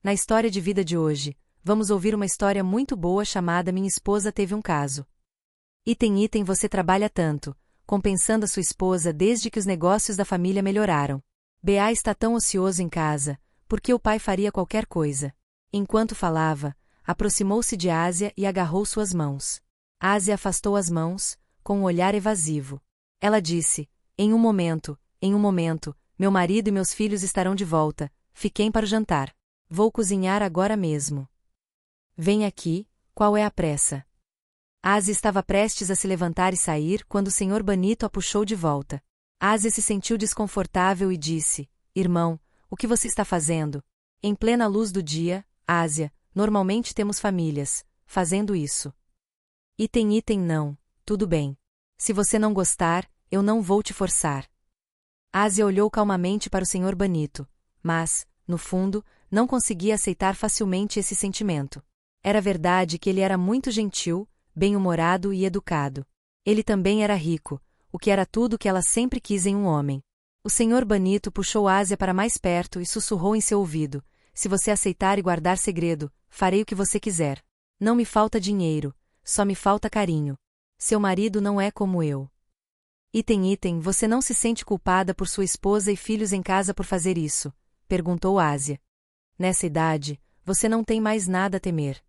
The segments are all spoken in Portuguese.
Na história de vida de hoje, vamos ouvir uma história muito boa chamada Minha Esposa Teve um Caso. Item você trabalha tanto, compensando a sua esposa desde que os negócios da família melhoraram. BA está tão ocioso em casa, porque o pai faria qualquer coisa. Enquanto falava, aproximou-se de Ásia e agarrou suas mãos. Ásia afastou as mãos, com um olhar evasivo. Ela disse, em um momento, meu marido e meus filhos estarão de volta, fiquem para o jantar. Vou cozinhar agora mesmo. Vem aqui, qual é a pressa? Ásia estava prestes a se levantar e sair quando o Sr. Banito a puxou de volta. Ásia se sentiu desconfortável e disse, irmão, o que você está fazendo? Em plena luz do dia, Ásia, normalmente temos famílias, fazendo isso. Item não, tudo bem. Se você não gostar, eu não vou te forçar. Ásia olhou calmamente para o Sr. Banito, mas, no fundo, não conseguia aceitar facilmente esse sentimento. Era verdade que ele era muito gentil, bem-humorado e educado. Ele também era rico, o que era tudo que ela sempre quis em um homem. O Sr. Banito puxou Ásia para mais perto e sussurrou em seu ouvido, se você aceitar e guardar segredo, farei o que você quiser. Não me falta dinheiro, só me falta carinho. Seu marido não é como eu. Item você não se sente culpada por sua esposa e filhos em casa por fazer isso? Perguntou Ásia. Nessa idade, você não tem mais nada a temer.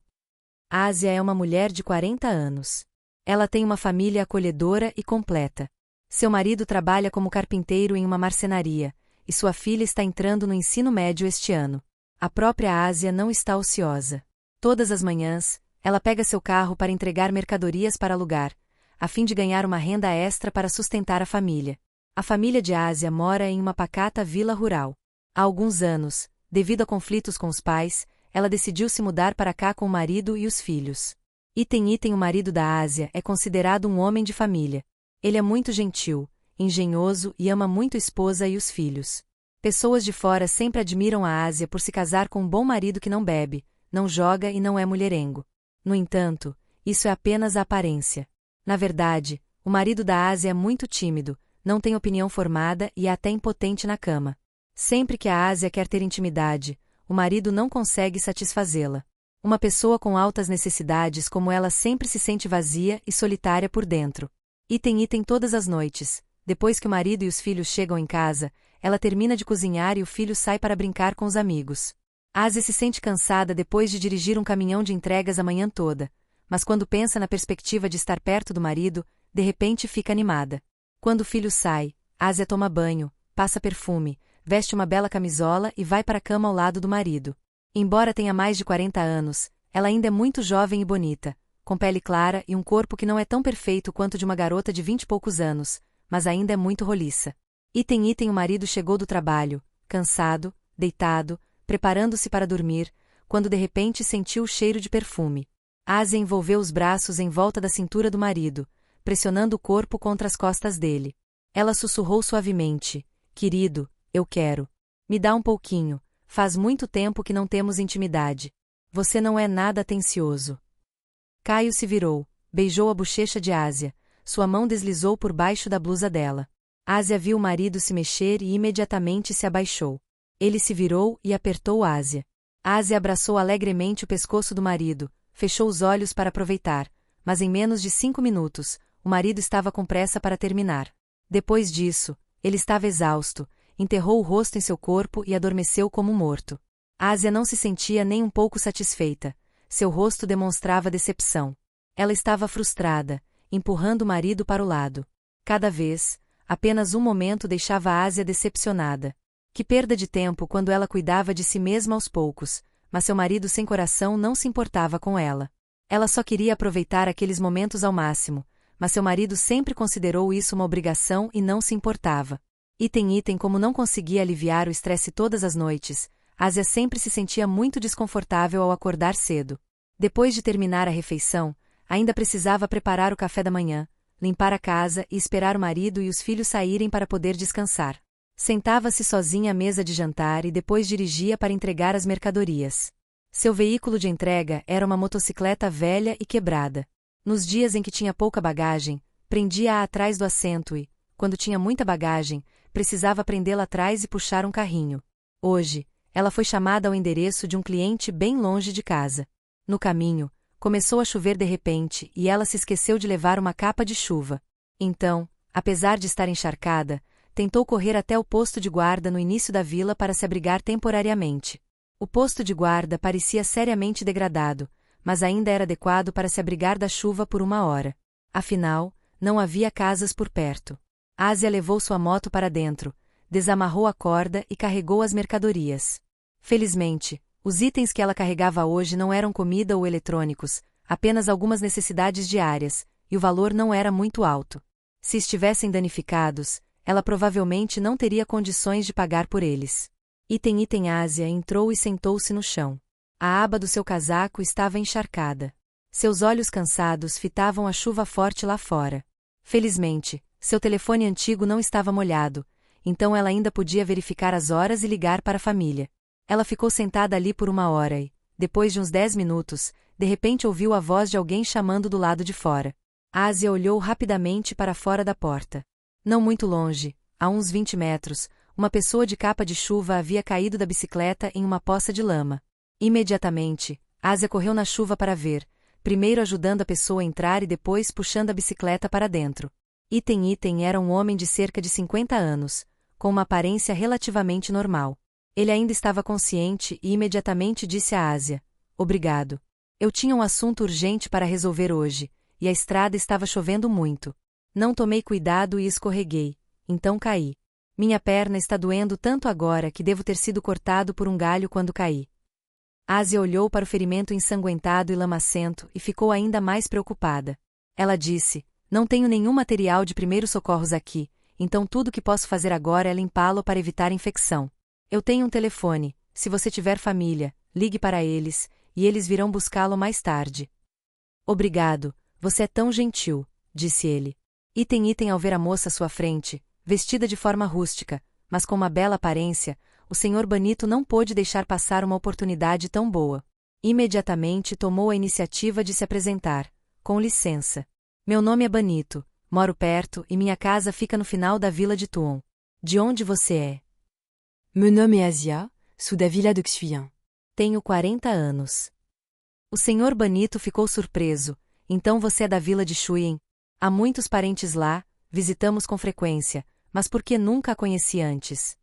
Ásia é uma mulher de 40 anos. Ela tem uma família acolhedora e completa. Seu marido trabalha como carpinteiro em uma marcenaria, e sua filha está entrando no ensino médio este ano. A própria Ásia não está ociosa. Todas as manhãs, ela pega seu carro para entregar mercadorias para alugar, a fim de ganhar uma renda extra para sustentar a família. A família de Ásia mora em uma pacata vila rural. Há alguns anos, devido a conflitos com os pais, ela decidiu se mudar para cá com o marido e os filhos. O marido da Ásia é considerado um homem de família. Ele é muito gentil, engenhoso e ama muito a esposa e os filhos. Pessoas de fora sempre admiram a Ásia por se casar com um bom marido que não bebe, não joga e não é mulherengo. No entanto, isso é apenas a aparência. Na verdade, o marido da Ásia é muito tímido, não tem opinião formada e é até impotente na cama. Sempre que a Ásia quer ter intimidade, o marido não consegue satisfazê-la. Uma pessoa com altas necessidades como ela sempre se sente vazia e solitária por dentro. Item todas as noites, depois que o marido e os filhos chegam em casa, ela termina de cozinhar e o filho sai para brincar com os amigos. Ásia se sente cansada depois de dirigir um caminhão de entregas a manhã toda, mas quando pensa na perspectiva de estar perto do marido, de repente fica animada. Quando o filho sai, Ásia toma banho, passa perfume, veste uma bela camisola e vai para a cama ao lado do marido. Embora tenha mais de 40 anos, ela ainda é muito jovem e bonita, com pele clara e um corpo que não é tão perfeito quanto de uma garota de 20 e poucos anos, mas ainda é muito roliça. O marido chegou do trabalho, cansado, deitado, preparando-se para dormir, quando de repente sentiu o cheiro de perfume. Ásia envolveu os braços em volta da cintura do marido, pressionando o corpo contra as costas dele. Ela sussurrou suavemente, querido, eu quero. Me dá um pouquinho, faz muito tempo que não temos intimidade. Você não é nada atencioso. Caio se virou, beijou a bochecha de Ásia, sua mão deslizou por baixo da blusa dela. Ásia viu o marido se mexer e imediatamente se abaixou. Ele se virou e apertou Ásia. Ásia abraçou alegremente o pescoço do marido, fechou os olhos para aproveitar, mas em menos de 5 minutos, o marido estava com pressa para terminar. Depois disso, ele estava exausto, enterrou o rosto em seu corpo e adormeceu como morto. Ásia não se sentia nem um pouco satisfeita. Seu rosto demonstrava decepção. Ela estava frustrada, empurrando o marido para o lado. Cada vez, apenas um momento deixava Ásia decepcionada. Que perda de tempo quando ela cuidava de si mesma aos poucos, mas seu marido sem coração não se importava com ela. Ela só queria aproveitar aqueles momentos ao máximo, mas seu marido sempre considerou isso uma obrigação e não se importava. Como não conseguia aliviar o estresse todas as noites, Ásia sempre se sentia muito desconfortável ao acordar cedo. Depois de terminar a refeição, ainda precisava preparar o café da manhã, limpar a casa e esperar o marido e os filhos saírem para poder descansar. Sentava-se sozinha à mesa de jantar e depois dirigia para entregar as mercadorias. Seu veículo de entrega era uma motocicleta velha e quebrada. Nos dias em que tinha pouca bagagem, prendia-a atrás do assento e, quando tinha muita bagagem, precisava prendê-la atrás e puxar um carrinho. Hoje, ela foi chamada ao endereço de um cliente bem longe de casa. No caminho, começou a chover de repente e ela se esqueceu de levar uma capa de chuva. Então, apesar de estar encharcada, tentou correr até o posto de guarda no início da vila para se abrigar temporariamente. O posto de guarda parecia seriamente degradado, mas ainda era adequado para se abrigar da chuva por 1 hora. Afinal, não havia casas por perto. Ásia levou sua moto para dentro, desamarrou a corda e carregou as mercadorias. Felizmente, os itens que ela carregava hoje não eram comida ou eletrônicos, apenas algumas necessidades diárias, e o valor não era muito alto. Se estivessem danificados, ela provavelmente não teria condições de pagar por eles. Item Ásia entrou e sentou-se no chão. A aba do seu casaco estava encharcada. Seus olhos cansados fitavam a chuva forte lá fora. Felizmente, seu telefone antigo não estava molhado, então ela ainda podia verificar as horas e ligar para a família. Ela ficou sentada ali por 1 hora e, depois de uns 10 minutos, de repente ouviu a voz de alguém chamando do lado de fora. Ásia olhou rapidamente para fora da porta. Não muito longe, a uns 20 metros, uma pessoa de capa de chuva havia caído da bicicleta em uma poça de lama. Imediatamente, Ásia correu na chuva para ver, primeiro ajudando a pessoa a entrar e depois puxando a bicicleta para dentro. Item era um homem de cerca de 50 anos, com uma aparência relativamente normal. Ele ainda estava consciente e imediatamente disse a Ásia: "Obrigado. Eu tinha um assunto urgente para resolver hoje, e a estrada estava chovendo muito. Não tomei cuidado e escorreguei, então caí. Minha perna está doendo tanto agora que devo ter sido cortado por um galho quando caí." Ásia olhou para o ferimento ensanguentado e lamacento e ficou ainda mais preocupada. Ela disse: "Não tenho nenhum material de primeiros socorros aqui, então tudo que posso fazer agora é limpá-lo para evitar infecção. Eu tenho um telefone, se você tiver família, ligue para eles, e eles virão buscá-lo mais tarde." "Obrigado, você é tão gentil", disse ele. Item ao ver a moça à sua frente, vestida de forma rústica, mas com uma bela aparência, o Sr. Banito não pôde deixar passar uma oportunidade tão boa. Imediatamente tomou a iniciativa de se apresentar. "Com licença. Meu nome é Banito, moro perto e minha casa fica no final da vila de Tuon. De onde você é?" Meu nome é Asia, sou da vila de Xuyen. "Tenho 40 anos." O Sr. Banito ficou surpreso. "Então você é da vila de Xuyen? Há muitos parentes lá, visitamos com frequência, mas por que nunca a conheci antes?"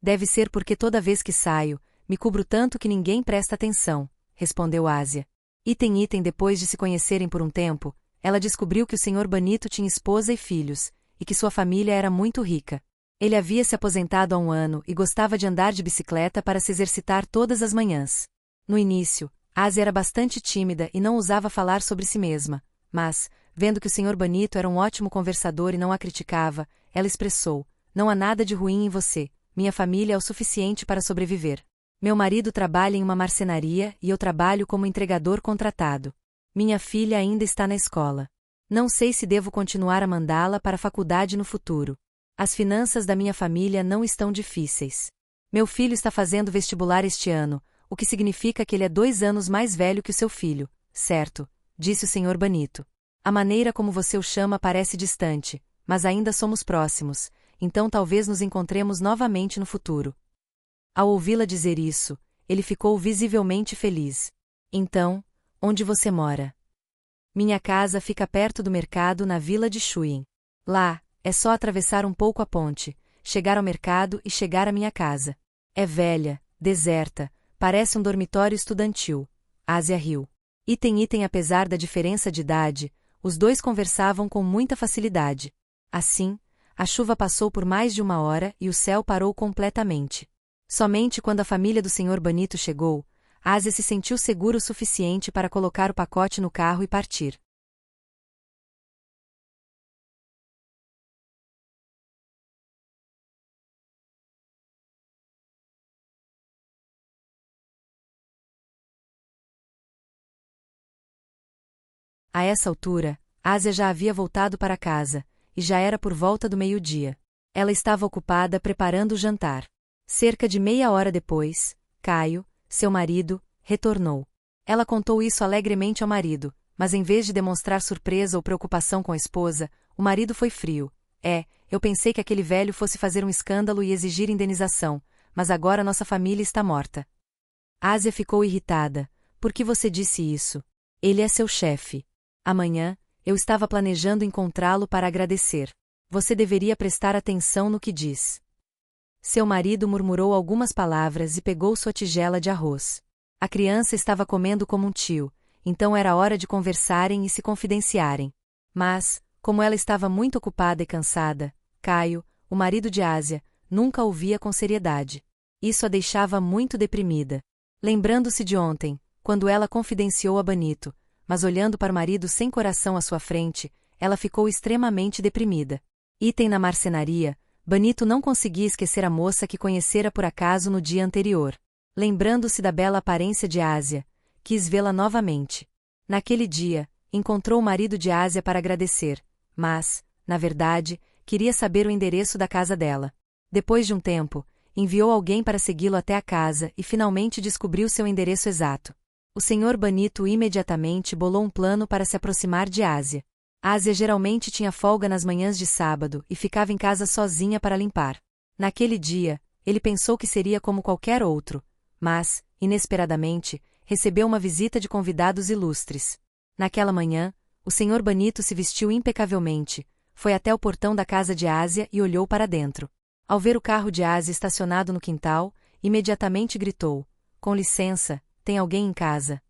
"Deve ser porque toda vez que saio, me cubro tanto que ninguém presta atenção", respondeu Ásia. Item depois de se conhecerem por um tempo, ela descobriu que o Sr. Banito tinha esposa e filhos, e que sua família era muito rica. Ele havia se aposentado há 1 ano e gostava de andar de bicicleta para se exercitar todas as manhãs. No início, Ásia era bastante tímida e não ousava falar sobre si mesma, mas, vendo que o Sr. Banito era um ótimo conversador e não a criticava, ela expressou: "Não há nada de ruim em você. Minha família é o suficiente para sobreviver. Meu marido trabalha em uma marcenaria e eu trabalho como entregador contratado. Minha filha ainda está na escola. Não sei se devo continuar a mandá-la para a faculdade no futuro. As finanças da minha família não estão difíceis. Meu filho está fazendo vestibular este ano, o que significa que ele é 2 anos mais velho que o seu filho, certo?", disse o Sr. Banito. "A maneira como você o chama parece distante, mas ainda somos próximos, então talvez nos encontremos novamente no futuro." Ao ouvi-la dizer isso, ele ficou visivelmente feliz. "Então, onde você mora?" "Minha casa fica perto do mercado na vila de Xuyen. Lá, é só atravessar um pouco a ponte, chegar ao mercado e chegar à minha casa. É velha, deserta, parece um dormitório estudantil." Ásia riu. Item apesar da diferença de idade, os dois conversavam com muita facilidade. Assim, a chuva passou por mais de 1 hora e o céu parou completamente. Somente quando a família do Sr. Banito chegou, Ásia se sentiu segura o suficiente para colocar o pacote no carro e partir. A essa altura, Ásia já havia voltado para casa, e já era por volta do meio-dia. Ela estava ocupada preparando o jantar. Cerca de meia hora depois, Caio, seu marido, retornou. Ela contou isso alegremente ao marido, mas em vez de demonstrar surpresa ou preocupação com a esposa, o marido foi frio. Eu pensei que aquele velho fosse fazer um escândalo e exigir indenização, mas agora nossa família está morta. Ásia ficou irritada. Por que você disse isso? Ele é seu chefe. Amanhã, eu estava planejando encontrá-lo para agradecer. Você deveria prestar atenção no que diz. Seu marido murmurou algumas palavras e pegou sua tigela de arroz. A criança estava comendo como um tio, então era hora de conversarem e se confidenciarem. Mas, como ela estava muito ocupada e cansada, Caio, o marido de Ásia, nunca ouvia com seriedade. Isso a deixava muito deprimida. Lembrando-se de ontem, quando ela confidenciou a Banito, mas olhando para o marido sem coração à sua frente, ela ficou extremamente deprimida. Item na marcenaria, Banito não conseguia esquecer a moça que conhecera por acaso no dia anterior. Lembrando-se da bela aparência de Ásia, quis vê-la novamente. Naquele dia, encontrou o marido de Ásia para agradecer, mas, na verdade, queria saber o endereço da casa dela. Depois de um tempo, enviou alguém para segui-lo até a casa e finalmente descobriu seu endereço exato. O senhor Banito imediatamente bolou um plano para se aproximar de Ásia. Ásia geralmente tinha folga nas manhãs de sábado e ficava em casa sozinha para limpar. Naquele dia, ele pensou que seria como qualquer outro, mas, inesperadamente, recebeu uma visita de convidados ilustres. Naquela manhã, o senhor Banito se vestiu impecavelmente, foi até o portão da casa de Ásia e olhou para dentro. Ao ver o carro de Ásia estacionado no quintal, imediatamente gritou: "Com licença, tem alguém em casa?"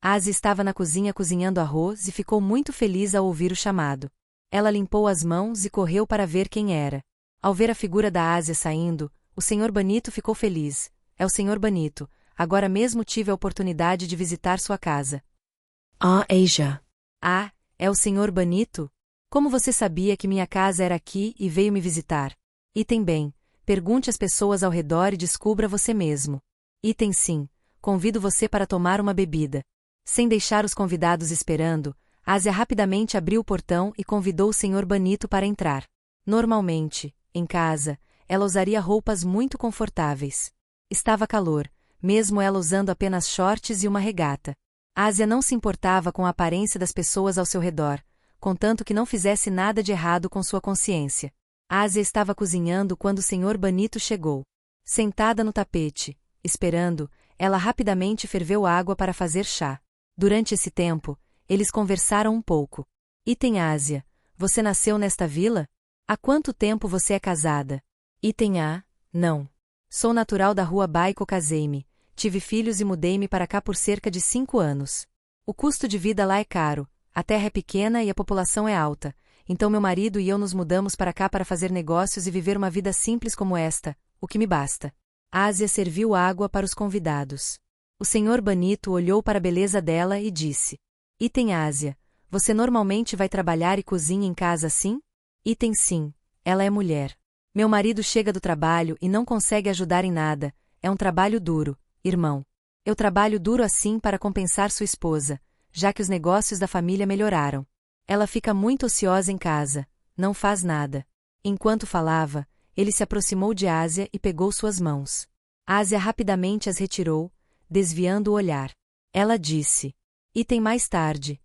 Ásia estava na cozinha cozinhando arroz e ficou muito feliz ao ouvir o chamado. Ela limpou as mãos e correu para ver quem era. Ao ver a figura da Ásia saindo, o senhor Banito ficou feliz. "É o senhor Banito, agora mesmo tive a oportunidade de visitar sua casa." Ah, Asia. "Ah, é o senhor Banito? Como você sabia que minha casa era aqui e veio me visitar?" Item bem, pergunte às pessoas ao redor e descubra você mesmo. Item sim, convido você para tomar uma bebida. Sem deixar os convidados esperando, Ásia rapidamente abriu o portão e convidou o senhor Banito para entrar. Normalmente, em casa, ela usaria roupas muito confortáveis. Estava calor, mesmo ela usando apenas shorts e uma regata. Ásia não se importava com a aparência das pessoas ao seu redor, contanto que não fizesse nada de errado com sua consciência. Ásia estava cozinhando quando o senhor Banito chegou. Sentada no tapete, esperando, ela rapidamente ferveu água para fazer chá. Durante esse tempo, eles conversaram um pouco. Item Ásia, você nasceu nesta vila? Há quanto tempo você é casada? Item A, não. Sou natural da rua Baico, casei-me, tive filhos e mudei-me para cá por cerca de 5 anos. O custo de vida lá é caro, a terra é pequena e a população é alta, então meu marido e eu nos mudamos para cá para fazer negócios e viver uma vida simples como esta, o que me basta. Ásia serviu água para os convidados. O senhor Banito olhou para a beleza dela e disse: Item Ásia, você normalmente vai trabalhar e cozinha em casa assim? Item sim, ela é mulher. Meu marido chega do trabalho e não consegue ajudar em nada, é um trabalho duro, irmão. Eu trabalho duro assim para compensar sua esposa, já que os negócios da família melhoraram. Ela fica muito ociosa em casa, não faz nada. Enquanto falava, ele se aproximou de Ásia e pegou suas mãos. Ásia rapidamente as retirou, desviando o olhar. Ela disse: Item mais tarde,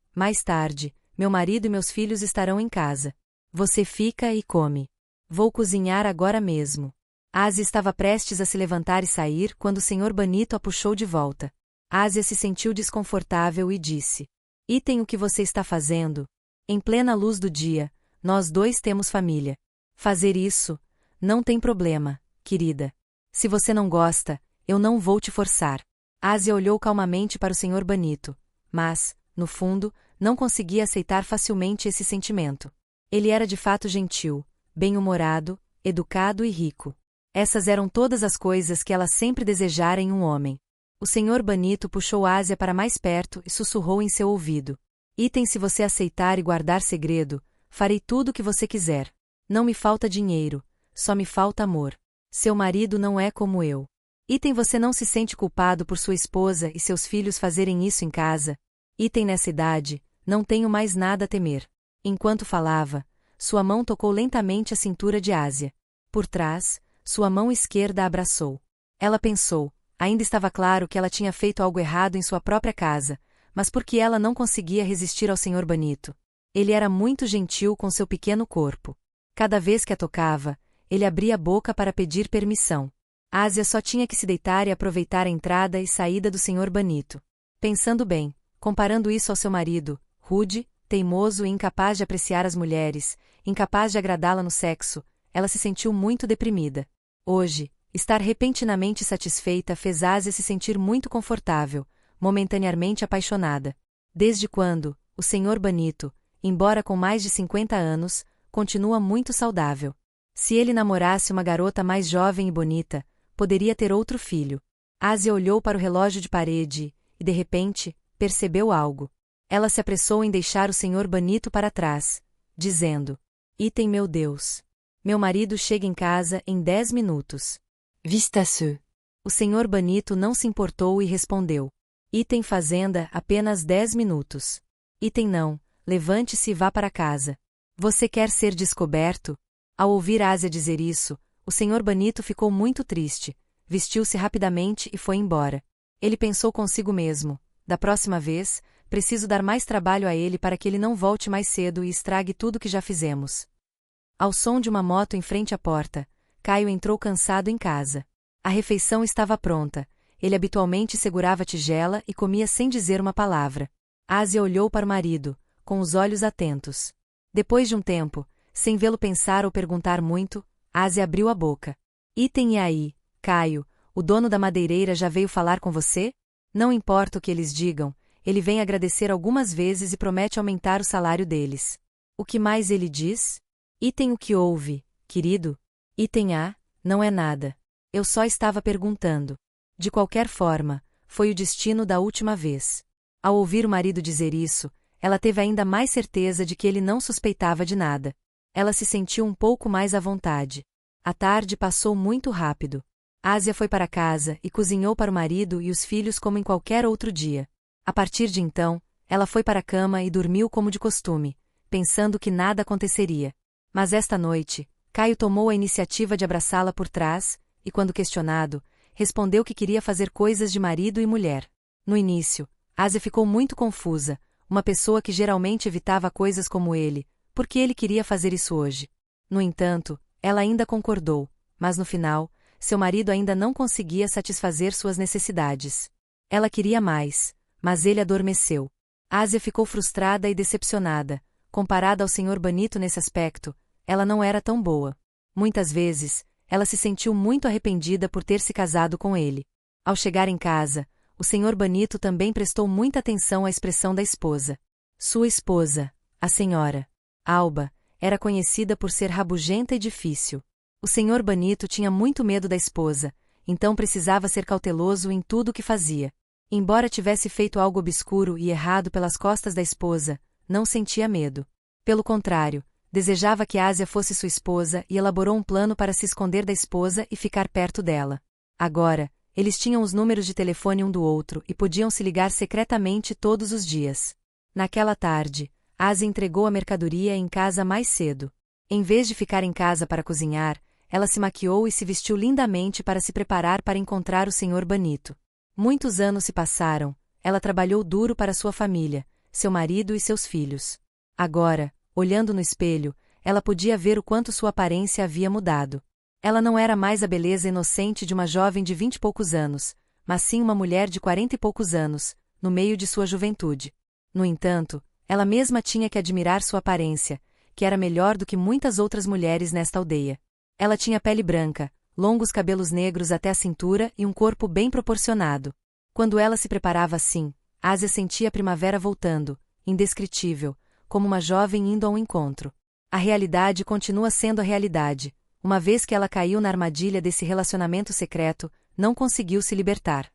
meu marido e meus filhos estarão em casa. Você fica e come. Vou cozinhar agora mesmo. Ásia estava prestes a se levantar e sair quando o senhor Banito a puxou de volta. Ásia se sentiu desconfortável e disse: Item, o que você está fazendo? Em plena luz do dia, nós dois temos família. Fazer isso, não tem problema, querida. Se você não gosta, eu não vou te forçar. Ásia olhou calmamente para o senhor Banito, mas, no fundo, não conseguia aceitar facilmente esse sentimento. Ele era de fato gentil, bem-humorado, educado e rico. Essas eram todas as coisas que ela sempre desejara em um homem. O senhor Banito puxou Ásia para mais perto e sussurrou em seu ouvido: Item, se você aceitar e guardar segredo, farei tudo o que você quiser. Não me falta dinheiro, só me falta amor. Seu marido não é como eu. Item, você não se sente culpado por sua esposa e seus filhos fazerem isso em casa? Item, nessa idade, não tenho mais nada a temer. Enquanto falava, sua mão tocou lentamente a cintura de Ásia. Por trás, sua mão esquerda a abraçou. Ela pensou, ainda estava claro que ela tinha feito algo errado em sua própria casa, mas porque ela não conseguia resistir ao senhor Banito. Ele era muito gentil com seu pequeno corpo. Cada vez que a tocava, ele abria a boca para pedir permissão. Ásia só tinha que se deitar e aproveitar a entrada e saída do Sr. Banito. Pensando bem, comparando isso ao seu marido, rude, teimoso e incapaz de apreciar as mulheres, incapaz de agradá-la no sexo, ela se sentiu muito deprimida. Hoje, estar repentinamente satisfeita fez Ásia se sentir muito confortável, momentaneamente apaixonada. Desde quando, o Sr. Banito, embora com mais de 50 anos, continua muito saudável. Se ele namorasse uma garota mais jovem e bonita, poderia ter outro filho. Ásia olhou para o relógio de parede e, de repente, percebeu algo. Ela se apressou em deixar o Sr. Banito para trás, dizendo: Item, meu Deus. Meu marido chega em casa em 10 minutos. Vista ce. O Sr. Banito não se importou e respondeu: Item fazenda, apenas 10 minutos. Item não, levante-se e vá para casa. Você quer ser descoberto? Ao ouvir Ásia dizer isso, o Sr. Banito ficou muito triste, vestiu-se rapidamente e foi embora. Ele pensou consigo mesmo: da próxima vez, preciso dar mais trabalho a ele para que ele não volte mais cedo e estrague tudo que já fizemos. Ao som de uma moto em frente à porta, Caio entrou cansado em casa. A refeição estava pronta. Ele habitualmente segurava a tigela e comia sem dizer uma palavra. Ásia olhou para o marido, com os olhos atentos. Depois de um tempo, sem vê-lo pensar ou perguntar muito, Ásia abriu a boca. Item, e aí, Caio, o dono da madeireira já veio falar com você? Não importa o que eles digam, ele vem agradecer algumas vezes e promete aumentar o salário deles. O que mais ele diz? Item, o que houve, querido? Item A, não é nada. Eu só estava perguntando. De qualquer forma, foi o destino da última vez. Ao ouvir o marido dizer isso, ela teve ainda mais certeza de que ele não suspeitava de nada. Ela se sentiu um pouco mais à vontade. A tarde passou muito rápido. Ásia foi para casa e cozinhou para o marido e os filhos como em qualquer outro dia. A partir de então, ela foi para a cama e dormiu como de costume, pensando que nada aconteceria. Mas esta noite, Caio tomou a iniciativa de abraçá-la por trás, e quando questionado, respondeu que queria fazer coisas de marido e mulher. No início, Ásia ficou muito confusa, uma pessoa que geralmente evitava coisas como ele, porque ele queria fazer isso hoje. No entanto, ela ainda concordou, mas no final, seu marido ainda não conseguia satisfazer suas necessidades. Ela queria mais, mas ele adormeceu. Ásia ficou frustrada e decepcionada. Comparada ao Sr. Banito nesse aspecto, ela não era tão boa. Muitas vezes, ela se sentiu muito arrependida por ter se casado com ele. Ao chegar em casa, o Sr. Banito também prestou muita atenção à expressão da esposa. Sua esposa, a senhora Alba, era conhecida por ser rabugenta e difícil. O Sr. Banito tinha muito medo da esposa, então precisava ser cauteloso em tudo o que fazia. Embora tivesse feito algo obscuro e errado pelas costas da esposa, não sentia medo. Pelo contrário, desejava que Ásia fosse sua esposa e elaborou um plano para se esconder da esposa e ficar perto dela. Agora, eles tinham os números de telefone um do outro e podiam se ligar secretamente todos os dias. Naquela tarde, Ásia entregou a mercadoria em casa mais cedo. Em vez de ficar em casa para cozinhar, ela se maquiou e se vestiu lindamente para se preparar para encontrar o Sr. Banito. Muitos anos se passaram, ela trabalhou duro para sua família, seu marido e seus filhos. Agora, olhando no espelho, ela podia ver o quanto sua aparência havia mudado. Ela não era mais a beleza inocente de uma jovem de 20 e poucos anos, mas sim uma mulher de 40 e poucos anos, no meio de sua juventude. No entanto, ela mesma tinha que admirar sua aparência, que era melhor do que muitas outras mulheres nesta aldeia. Ela tinha pele branca, longos cabelos negros até a cintura e um corpo bem proporcionado. Quando ela se preparava assim, Ásia sentia a primavera voltando, indescritível, como uma jovem indo a um encontro. A realidade continua sendo a realidade. Uma vez que ela caiu na armadilha desse relacionamento secreto, não conseguiu se libertar.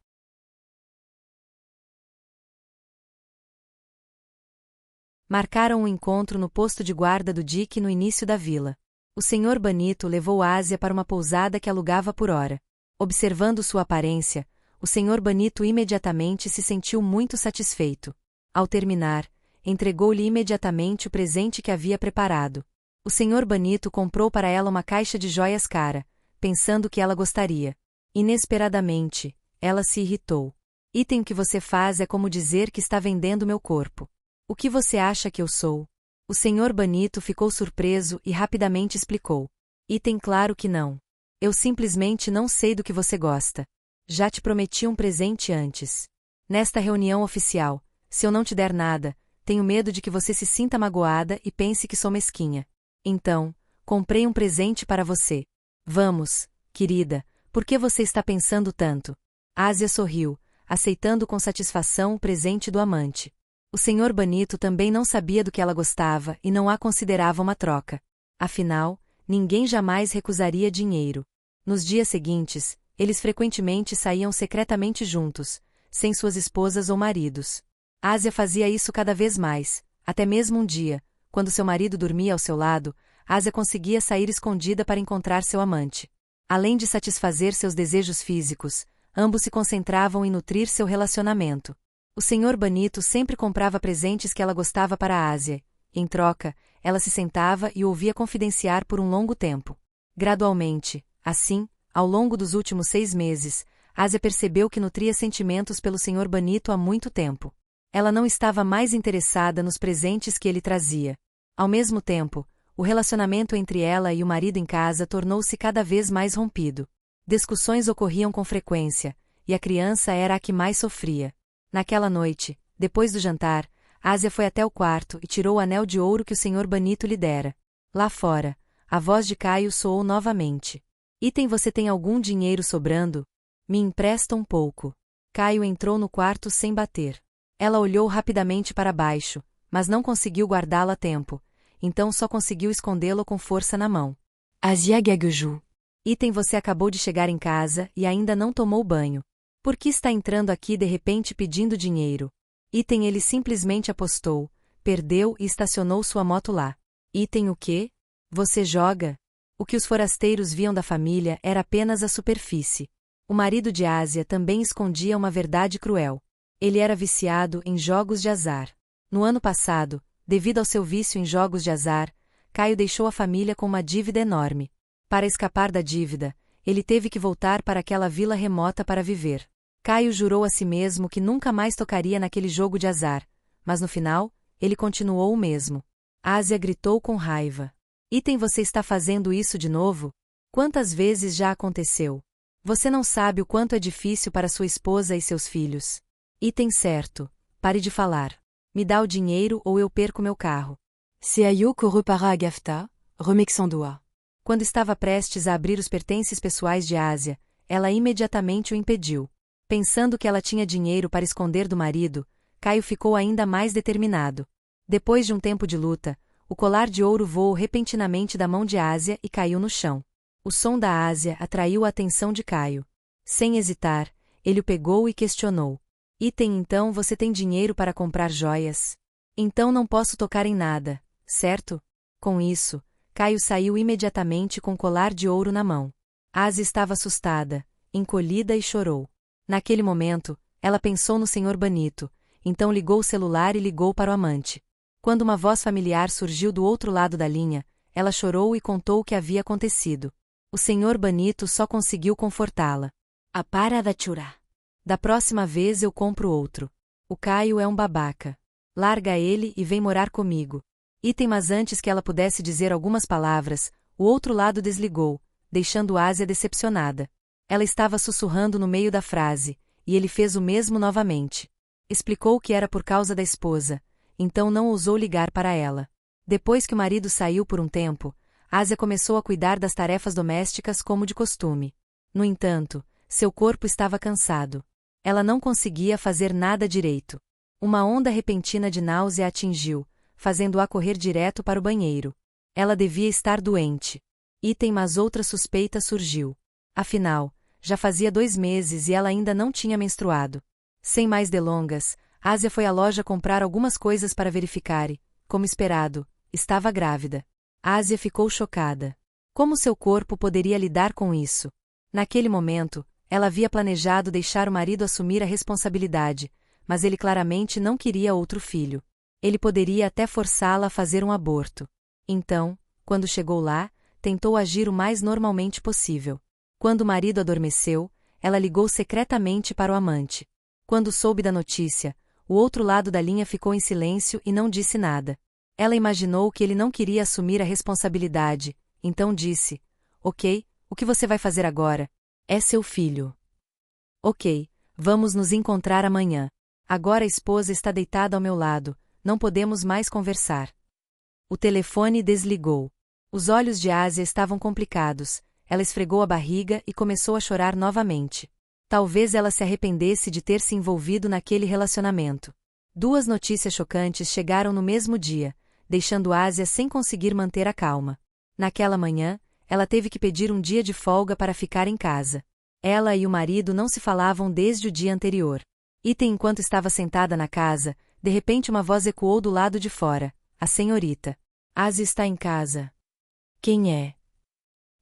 Marcaram um encontro no posto de guarda do dique no início da vila. O Sr. Banito levou Ásia para uma pousada que alugava por hora. Observando sua aparência, o Sr. Banito imediatamente se sentiu muito satisfeito. Ao terminar, entregou-lhe imediatamente o presente que havia preparado. O Sr. Banito comprou para ela uma caixa de joias cara, pensando que ela gostaria. Inesperadamente, ela se irritou. Item, o que você faz é como dizer que está vendendo meu corpo. O que você acha que eu sou? O Sr. Banito ficou surpreso e rapidamente explicou. Item, claro que não. Eu simplesmente não sei do que você gosta. Já te prometi um presente antes. Nesta reunião oficial, se eu não te der nada, tenho medo de que você se sinta magoada e pense que sou mesquinha. Então, comprei um presente para você. Vamos, querida, por que você está pensando tanto? Ásia sorriu, aceitando com satisfação o presente do amante. O Sr. Banito também não sabia do que ela gostava e não a considerava uma troca. Afinal, ninguém jamais recusaria dinheiro. Nos dias seguintes, eles frequentemente saíam secretamente juntos, sem suas esposas ou maridos. Ásia fazia isso cada vez mais, até mesmo um dia, quando seu marido dormia ao seu lado, Ásia conseguia sair escondida para encontrar seu amante. Além de satisfazer seus desejos físicos, ambos se concentravam em nutrir seu relacionamento. O Sr. Banito sempre comprava presentes que ela gostava para a Ásia. Em troca, ela se sentava e o ouvia confidenciar por um longo tempo. Gradualmente, assim, ao longo dos últimos 6 meses, Ásia percebeu que nutria sentimentos pelo Sr. Banito há muito tempo. Ela não estava mais interessada nos presentes que ele trazia. Ao mesmo tempo, o relacionamento entre ela e o marido em casa tornou-se cada vez mais rompido. Discussões ocorriam com frequência, e a criança era a que mais sofria. Naquela noite, depois do jantar, Ásia foi até o quarto e tirou o anel de ouro que o Sr. Banito lhe dera. Lá fora, a voz de Caio soou novamente. Você tem algum dinheiro sobrando? Me empresta um pouco. Caio entrou no quarto sem bater. Ela olhou rapidamente para baixo, mas não conseguiu guardá-lo a tempo, então só conseguiu escondê-lo com força na mão. Asia gaguejou. Você acabou de chegar em casa e ainda não tomou banho. Por que está entrando aqui de repente pedindo dinheiro? Ele simplesmente apostou, perdeu e estacionou sua moto lá. O quê? Você joga? O que os forasteiros viam da família era apenas a superfície. O marido de Ásia também escondia uma verdade cruel. Ele era viciado em jogos de azar. No ano passado, devido ao seu vício em jogos de azar, Caio deixou a família com uma dívida enorme. Para escapar da dívida, ele teve que voltar para aquela vila remota para viver. Caio jurou a si mesmo que nunca mais tocaria naquele jogo de azar, mas no final, ele continuou o mesmo. Ásia gritou com raiva. Você está fazendo isso de novo? Quantas vezes já aconteceu? Você não sabe o quanto é difícil para sua esposa e seus filhos. Certo. Pare de falar. Me dá o dinheiro ou eu perco meu carro. C'est Ayo que repara Agafta, remexando-a. Quando estava prestes a abrir os pertences pessoais de Ásia, ela imediatamente o impediu. Pensando que ela tinha dinheiro para esconder do marido, Caio ficou ainda mais determinado. Depois de um tempo de luta, o colar de ouro voou repentinamente da mão de Ásia e caiu no chão. O som da Ásia atraiu a atenção de Caio. Sem hesitar, ele o pegou e questionou. Então você tem dinheiro para comprar joias? Então não posso tocar em nada, certo? Com isso, Caio saiu imediatamente com o colar de ouro na mão. Ásia estava assustada, encolhida e chorou. Naquele momento, ela pensou no Sr. Banito, então ligou o celular e ligou para o amante. Quando uma voz familiar surgiu do outro lado da linha, ela chorou e contou o que havia acontecido. O Sr. Banito só conseguiu confortá-la. Para de chorar. Da próxima vez eu compro outro. O Caio é um babaca. Larga ele e vem morar comigo. Mas antes que ela pudesse dizer algumas palavras, o outro lado desligou, deixando Ásia decepcionada. Ela estava sussurrando no meio da frase, e ele fez o mesmo novamente. Explicou que era por causa da esposa, então não ousou ligar para ela. Depois que o marido saiu por um tempo, Ásia começou a cuidar das tarefas domésticas como de costume. No entanto, seu corpo estava cansado. Ela não conseguia fazer nada direito. Uma onda repentina de náusea a atingiu, fazendo-a correr direto para o banheiro. Ela devia estar doente. Mas outra suspeita surgiu. Afinal, já fazia 2 meses e ela ainda não tinha menstruado. Sem mais delongas, Ásia foi à loja comprar algumas coisas para verificar e, como esperado, estava grávida. Ásia ficou chocada. Como seu corpo poderia lidar com isso? Naquele momento, ela havia planejado deixar o marido assumir a responsabilidade, mas ele claramente não queria outro filho. Ele poderia até forçá-la a fazer um aborto. Então, quando chegou lá, tentou agir o mais normalmente possível. Quando o marido adormeceu, ela ligou secretamente para o amante. Quando soube da notícia, o outro lado da linha ficou em silêncio e não disse nada. Ela imaginou que ele não queria assumir a responsabilidade, então disse: Ok, O que você vai fazer agora? É seu filho. Ok, vamos nos encontrar amanhã. Agora a esposa está deitada ao meu lado, não podemos mais conversar. O telefone desligou. Os olhos de Ásia estavam complicados, ela esfregou a barriga e começou a chorar novamente. Talvez ela se arrependesse de ter se envolvido naquele relacionamento. Duas notícias chocantes chegaram no mesmo dia, deixando Ásia sem conseguir manter a calma. Naquela manhã, ela teve que pedir um dia de folga para ficar em casa. Ela e o marido não se falavam desde o dia anterior. Enquanto estava sentada na casa, de repente uma voz ecoou do lado de fora. A senhorita. Ásia está em casa. Quem é?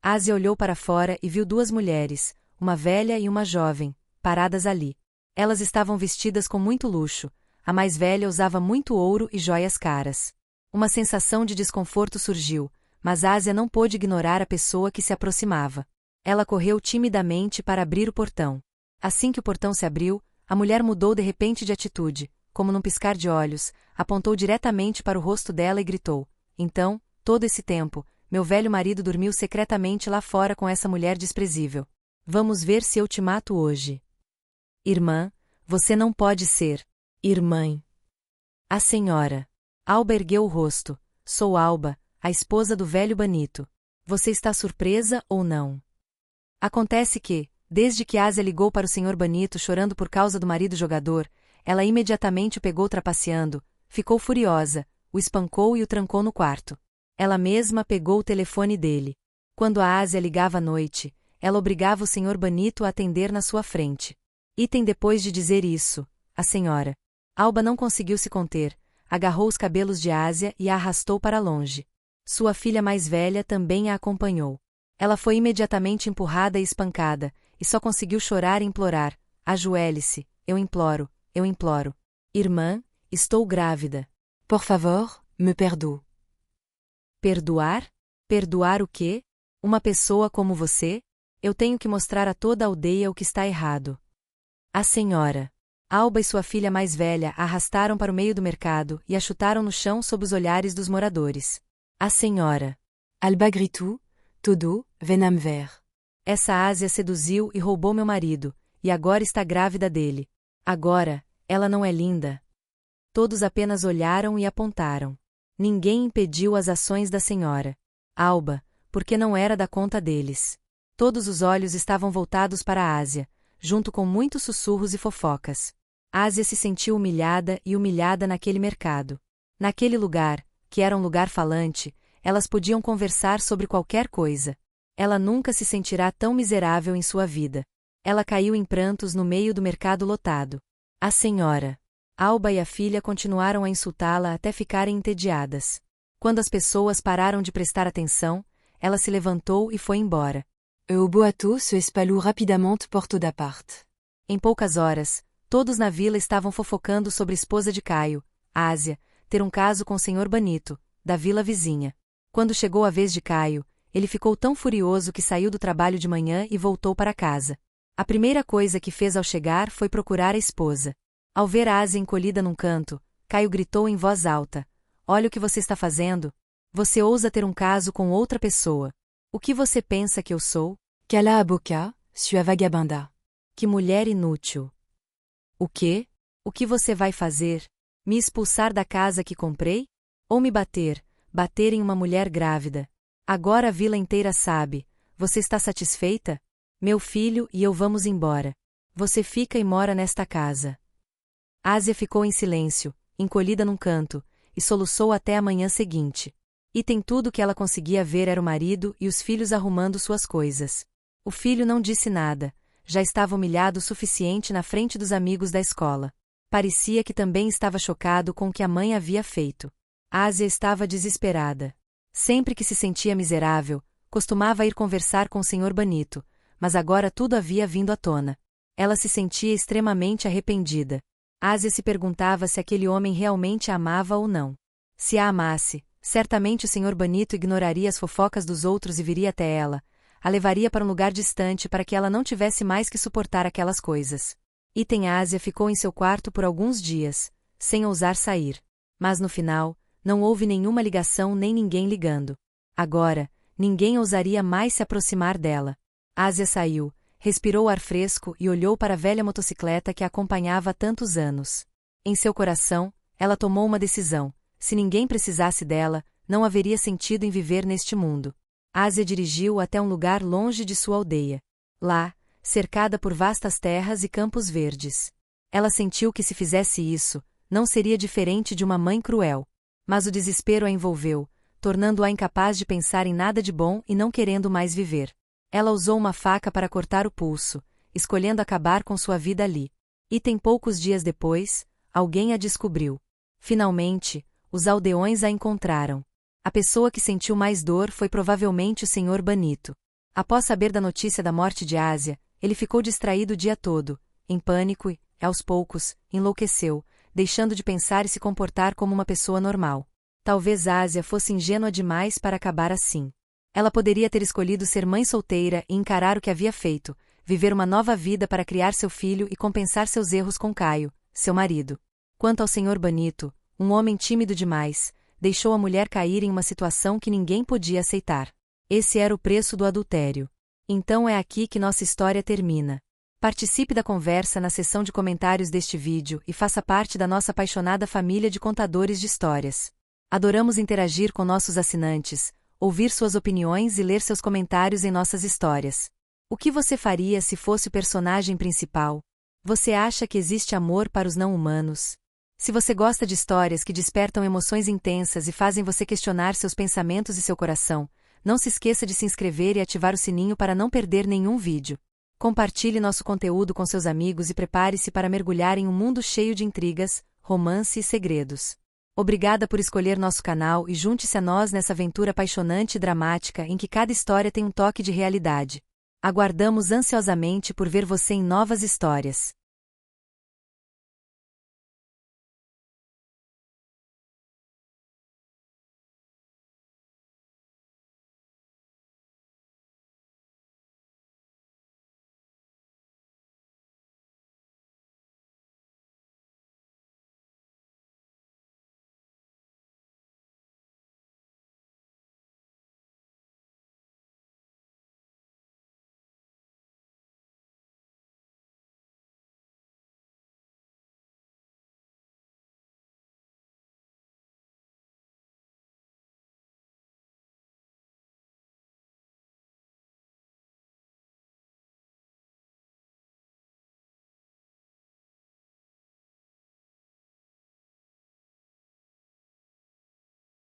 Ásia olhou para fora e viu duas mulheres, uma velha e uma jovem, paradas ali. Elas estavam vestidas com muito luxo, a mais velha usava muito ouro e joias caras. Uma sensação de desconforto surgiu, mas Ásia não pôde ignorar a pessoa que se aproximava. Ela correu timidamente para abrir o portão. Assim que o portão se abriu, a mulher mudou de repente de atitude, como num piscar de olhos, apontou diretamente para o rosto dela e gritou: Então, todo esse tempo, meu velho marido dormiu secretamente lá fora com essa mulher desprezível. Vamos ver se eu te mato hoje. Irmã, você não pode ser. Irmã. A senhora. Alba ergueu o rosto. Sou Alba, a esposa do velho Banito. Você está surpresa ou não? Acontece que, desde que Ásia ligou para o Sr. Banito chorando por causa do marido jogador, ela imediatamente o pegou trapaceando, ficou furiosa, o espancou e o trancou no quarto. Ela mesma pegou o telefone dele. Quando a Ásia ligava à noite, ela obrigava o Sr. Banito a atender na sua frente. Depois de dizer isso, a senhora Alba não conseguiu se conter, agarrou os cabelos de Ásia e a arrastou para longe. Sua filha mais velha também a acompanhou. Ela foi imediatamente empurrada e espancada, e só conseguiu chorar e implorar: ajoelhe-se, eu imploro, eu imploro. Irmã, estou grávida. Por favor, me perdoe. Perdoar? Perdoar o quê? Uma pessoa como você? Eu tenho que mostrar a toda a aldeia o que está errado. A senhora Alba e sua filha mais velha a arrastaram para o meio do mercado e a chutaram no chão sob os olhares dos moradores. A senhora Alba gritou: Todo, venam ver. Essa Ásia seduziu e roubou meu marido, e agora está grávida dele. Agora, ela não é linda? Todos apenas olharam e apontaram. Ninguém impediu as ações da senhora Alba, porque não era da conta deles. Todos os olhos estavam voltados para a Ásia, junto com muitos sussurros e fofocas. Ásia se sentiu humilhada e humilhada naquele mercado. Naquele lugar, que era um lugar falante, elas podiam conversar sobre qualquer coisa. Ela nunca se sentirá tão miserável em sua vida. Ela caiu em prantos no meio do mercado lotado. A senhora Alba e a filha continuaram a insultá-la até ficarem entediadas. Quando as pessoas pararam de prestar atenção, ela se levantou e foi embora. O boato se espalhou rapidamente por toda parte. Em poucas horas, todos na vila estavam fofocando sobre a esposa de Caio, Ásia, ter um caso com o Sr. Banito, da vila vizinha. Quando chegou a vez de Caio, ele ficou tão furioso que saiu do trabalho de manhã e voltou para casa. A primeira coisa que fez ao chegar foi procurar a esposa. Ao ver a Ásia encolhida num canto, Caio gritou em voz alta: Olha o que você está fazendo. Você ousa ter um caso com outra pessoa. O que você pensa que eu sou? Cala a boca, sua vagabunda. Que mulher inútil. O quê? O que você vai fazer? Me expulsar da casa que comprei? Ou me bater em uma mulher grávida? Agora a vila inteira sabe. Você está satisfeita? Meu filho e eu vamos embora. Você fica e mora nesta casa. Ásia ficou em silêncio, encolhida num canto, e soluçou até a manhã seguinte. Tudo que ela conseguia ver era o marido e os filhos arrumando suas coisas. O filho não disse nada, já estava humilhado o suficiente na frente dos amigos da escola. Parecia que também estava chocado com o que a mãe havia feito. Ásia estava desesperada. Sempre que se sentia miserável, costumava ir conversar com o Sr. Banito, mas agora tudo havia vindo à tona. Ela se sentia extremamente arrependida. Ásia se perguntava se aquele homem realmente a amava ou não. Se a amasse, certamente o Sr. Banito ignoraria as fofocas dos outros e viria até ela, a levaria para um lugar distante para que ela não tivesse mais que suportar aquelas coisas. Ásia ficou em seu quarto por alguns dias, sem ousar sair. Mas no final, não houve nenhuma ligação nem ninguém ligando. Agora, ninguém ousaria mais se aproximar dela. Ásia saiu, respirou o ar fresco e olhou para a velha motocicleta que a acompanhava há tantos anos. Em seu coração, ela tomou uma decisão: se ninguém precisasse dela, não haveria sentido em viver neste mundo. Ásia dirigiu até um lugar longe de sua aldeia. Lá, cercada por vastas terras e campos verdes, ela sentiu que se fizesse isso, não seria diferente de uma mãe cruel. Mas o desespero a envolveu, tornando-a incapaz de pensar em nada de bom e não querendo mais viver. Ela usou uma faca para cortar o pulso, escolhendo acabar com sua vida ali. E poucos dias depois, alguém a descobriu. Finalmente, os aldeões a encontraram. A pessoa que sentiu mais dor foi provavelmente o Senhor Banito. Após saber da notícia da morte de Ásia, ele ficou distraído o dia todo, em pânico e, aos poucos, enlouqueceu, deixando de pensar e se comportar como uma pessoa normal. Talvez Ásia fosse ingênua demais para acabar assim. Ela poderia ter escolhido ser mãe solteira e encarar o que havia feito, viver uma nova vida para criar seu filho e compensar seus erros com Caio, seu marido. Quanto ao Senhor Banito, um homem tímido demais, deixou a mulher cair em uma situação que ninguém podia aceitar. Esse era o preço do adultério. Então é aqui que nossa história termina. Participe da conversa na seção de comentários deste vídeo e faça parte da nossa apaixonada família de contadores de histórias. Adoramos interagir com nossos assinantes, ouvir suas opiniões e ler seus comentários em nossas histórias. O que você faria se fosse o personagem principal? Você acha que existe amor para os não-humanos? Se você gosta de histórias que despertam emoções intensas e fazem você questionar seus pensamentos e seu coração, não se esqueça de se inscrever e ativar o sininho para não perder nenhum vídeo. Compartilhe nosso conteúdo com seus amigos e prepare-se para mergulhar em um mundo cheio de intrigas, romance e segredos. Obrigada por escolher nosso canal e junte-se a nós nessa aventura apaixonante e dramática em que cada história tem um toque de realidade. Aguardamos ansiosamente por ver você em novas histórias.